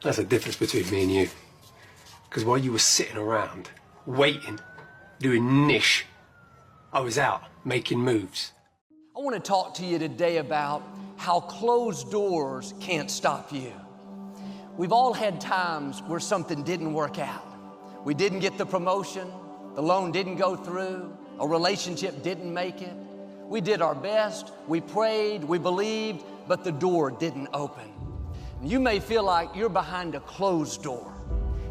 That's the difference between me and you. Because while you were sitting around, waiting, doing niche, I was out making moves. I want to talk to you today about how closed doors can't stop you. We've all had times where something didn't work out. We didn't get the promotion, the loan didn't go through, a relationship didn't make it. We did our best, we prayed, we believed, but the door didn't open. You may feel like you're behind a closed door.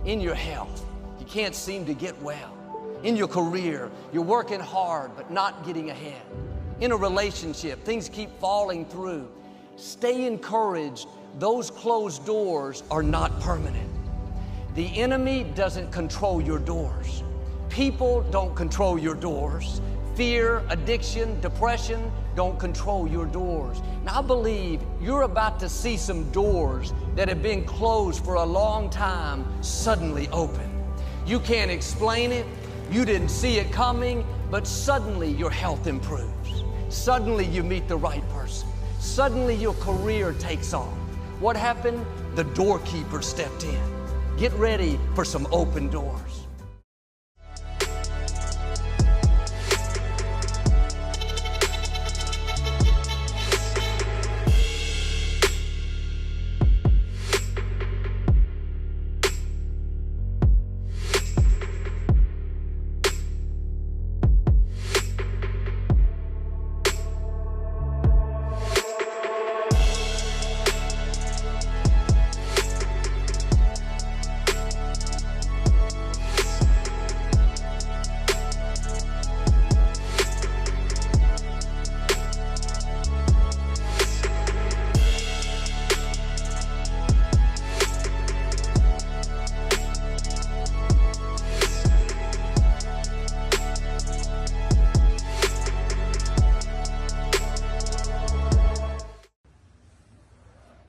In your health, you can't seem to get well. In your career, you're working hard but not getting ahead. In a relationship, things keep falling through. Stay encouraged. Those closed doors are not permanent. The enemy doesn't control your doors. People don't control your doors. Fear, addiction, depression don't control your doors. Now I believe you're about to see some doors that have been closed for a long time suddenly open. You can't explain it, you didn't see it coming, but suddenly your health improves. Suddenly you meet the right person. Suddenly your career takes off. What happened? The doorkeeper stepped in. Get ready for some open doors.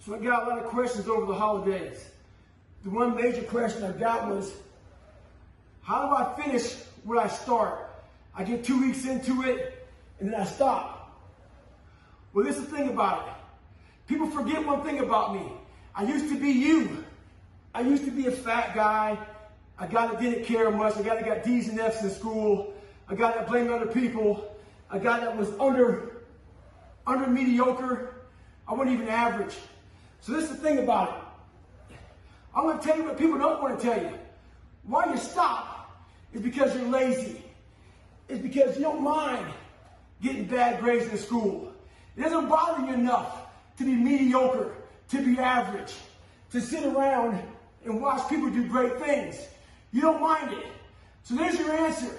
So I got a lot of questions over the holidays. The one major question I got was, how do I finish what I start? I get 2 weeks into it and then I stop. Well, this is the thing about it. People forget one thing about me. I used to be you. I used to be a fat guy, a guy that didn't care much, a guy that got D's and F's in school, a guy that blamed other people, a guy that was under mediocre. I wasn't even average. So this is the thing about it. I'm going to tell you what people don't want to tell you. Why you stop is because you're lazy. It's because you don't mind getting bad grades in school. It doesn't bother you enough to be mediocre, to be average, to sit around and watch people do great things. You don't mind it. So there's your answer.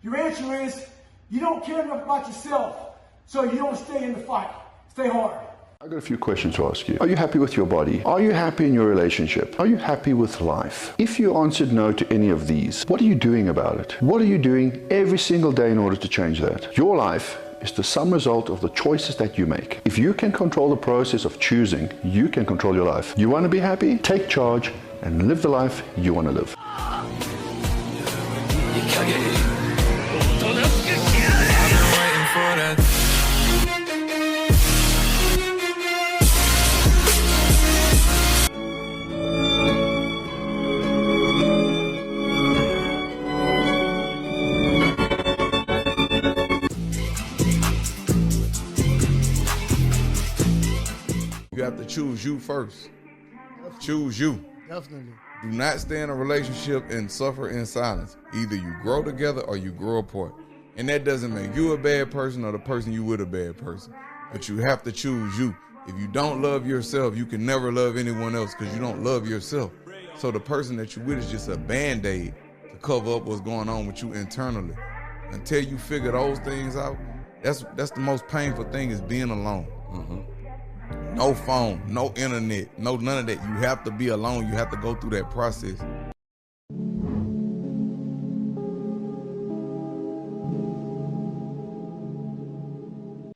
Your answer is you don't care enough about yourself, so you don't stay in the fight. Stay hard. I've got a few questions to ask you. Are you happy with your body? Are you happy in your relationship? Are you happy with life? If you answered no to any of these, what are you doing about it? What are you doing every single day in order to change that? Your life is the sum result of the choices that you make. If you can control the process of choosing, you can control your life. You want to be happy? Take charge and live the life you want to live. You have to choose you first. Definitely. Choose you. Definitely. Do not stay in a relationship and suffer in silence. Either you grow together or you grow apart. And that doesn't make you a bad person or the person you with a bad person. But you have to choose you. If you don't love yourself, you can never love anyone else because you don't love yourself. So the person that you with is just a band-aid to cover up what's going on with you internally. Until you figure those things out, that's the most painful thing, is being alone. No phone, no internet, no none of that. You have to be alone. You have to go through that process.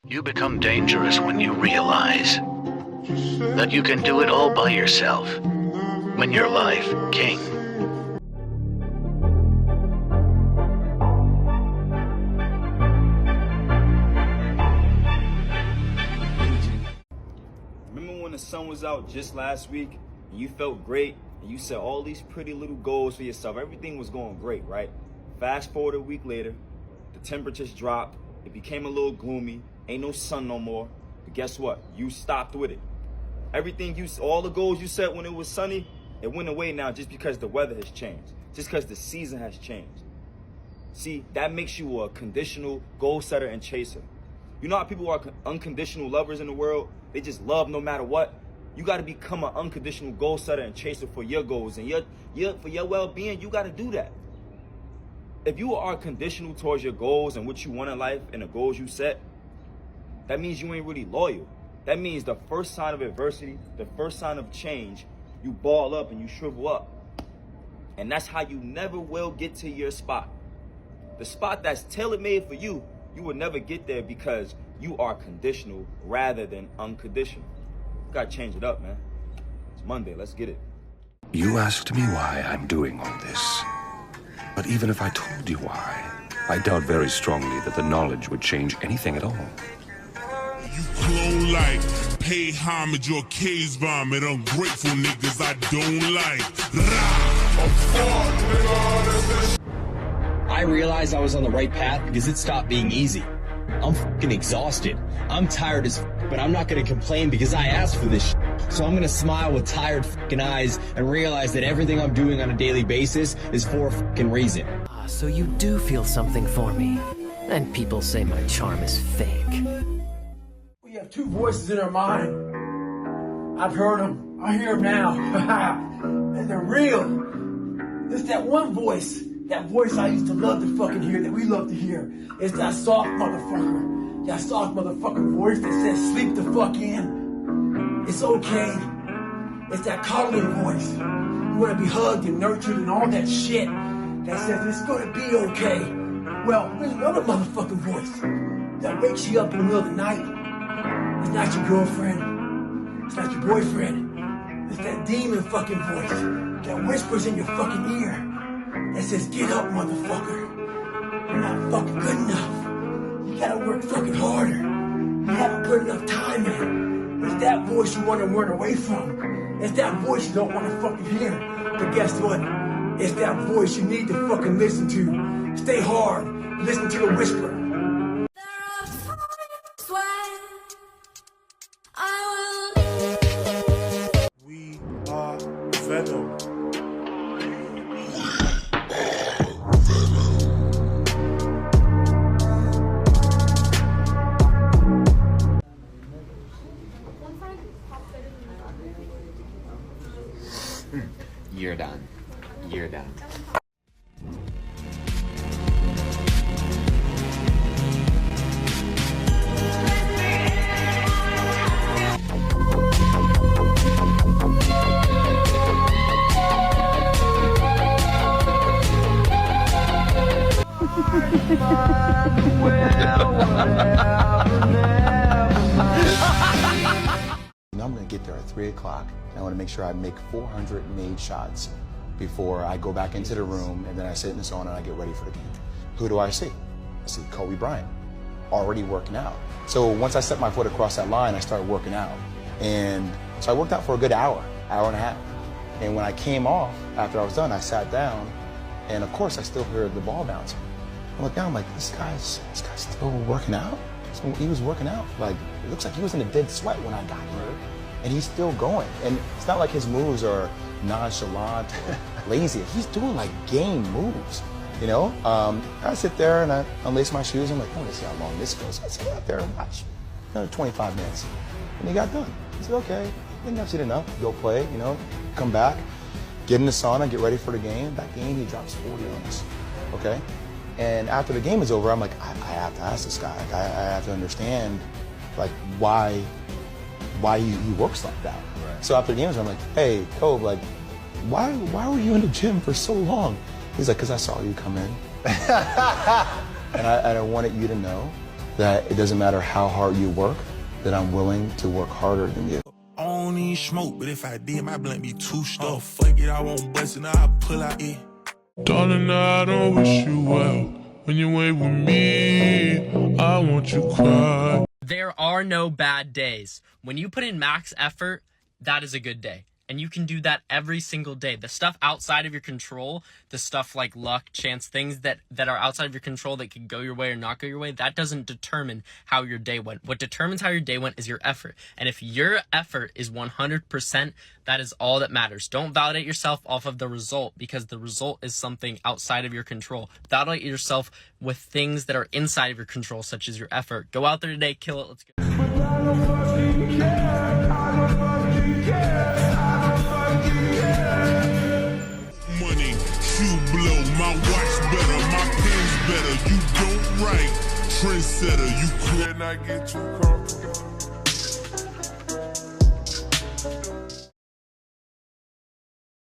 You become dangerous when you realize that you can do it all by yourself. When you're life king. Remember when the sun was out just last week and you felt great and you set all these pretty little goals for yourself? Everything was going great, right? Fast forward a week later, the temperatures dropped, it became a little gloomy, ain't no sun no more. But guess what? You stopped with it. All the goals you set when it was sunny, it went away now just because the weather has changed, just because the season has changed. See, that makes you a conditional goal setter and chaser. You know how people are unconditional lovers in the world? They just love no matter what. You got to become an unconditional goal setter and chaser for your goals and for your well-being. You got to do that. If you are conditional towards your goals and what you want in life and the goals you set, that means you ain't really loyal. That means the first sign of adversity, the first sign of change, you ball up and you shrivel up. And that's how you never will get to your spot. The spot that's tailor-made for you, you will never get there because you are conditional rather than unconditional. You gotta change it up, man. It's Monday, let's get it. You asked me why I'm doing all this. But even if I told you why, I doubt very strongly that the knowledge would change anything at all. You clone like, pay homage or case vomit, ungrateful niggas I don't like. I realized I was on the right path because it stopped being easy. I'm fucking exhausted. I'm tired as but I'm not gonna complain because I asked for this shit. So I'm gonna smile with tired fucking eyes and realize that everything I'm doing on a daily basis is for a fucking reason. So you do feel something for me. And people say my charm is fake. We have two voices in our mind. I've heard them. I hear them now. And they're real. It's that one voice. That voice I used to love to fucking hear, that we love to hear. It's that soft motherfucker. That soft motherfucking voice that says sleep the fuck in. It's okay. It's that coddling voice. You want to be hugged and nurtured and all that shit. That says it's gonna be okay. Well, there's another motherfucking voice that wakes you up in the middle of the night. It's not your girlfriend. It's not your boyfriend. It's that demon fucking voice that whispers in your fucking ear. That says, get up, motherfucker. You're not fucking good enough. You gotta work fucking harder. You haven't put enough time in. It's that voice you want to run away from. It's that voice you don't want to fucking hear. But guess what? It's that voice you need to fucking listen to. Stay hard. Listen to the whisper. We are Venom. You're done. You're done. I'm going to get there at 3 o'clock. I want to make sure I make 400 made shots before I go back into the room, and then I sit in the sauna and I get ready for the game. Who do I see? I see Kobe Bryant, already working out. So once I set my foot across that line, I started working out. And so I worked out for a good hour and a half. And when I came off, after I was done, I sat down, and of course I still heard the ball bouncing. I looked down, I'm like, this guy's still working out? So he was working out. Like, it looks like he was in a dead sweat when I got here. And he's still going. And it's not like his moves are nonchalant, lazy. He's doing like game moves, you know? I sit there and I unlace my shoes. I'm like, I want to see how long this goes. So I sit out there and watch. Another 25 minutes. And he got done. I said, okay, I think I've seen enough. Go play, you know, come back, get in the sauna, get ready for the game. That game, he drops 40 on us, okay? And after the game is over, I'm like, I have to ask this guy. Like, I have to understand, like, why why he works like that. Right. So after the games, I'm like, hey, Cove, like, why were you in the gym for so long? He's like, because I saw you come in. And I wanted you to know that it doesn't matter how hard you work, that I'm willing to work harder than you. I don't need smoke, but if I did, my blunt be too stuffed. Fuck it, I won't bust it, I'll pull out it. Darling, I don't wish you well. When you ain't with me, I want you cry. There are no bad days. When you put in max effort, that is a good day. And you can do that every single day. The stuff outside of your control, the stuff like luck, chance, things that are outside of your control that could go your way or not go your way, that doesn't determine how your day went. What determines how your day went is your effort. And if your effort is 100%, that is all that matters. Don't validate yourself off of the result, because the result is something outside of your control. Validate yourself with things that are inside of your control, such as your effort. Go out there today, kill it, let's go. Money, shoe blow, my watch better, my pen's better. You don't write, trendsetter, you could not get too comfortable.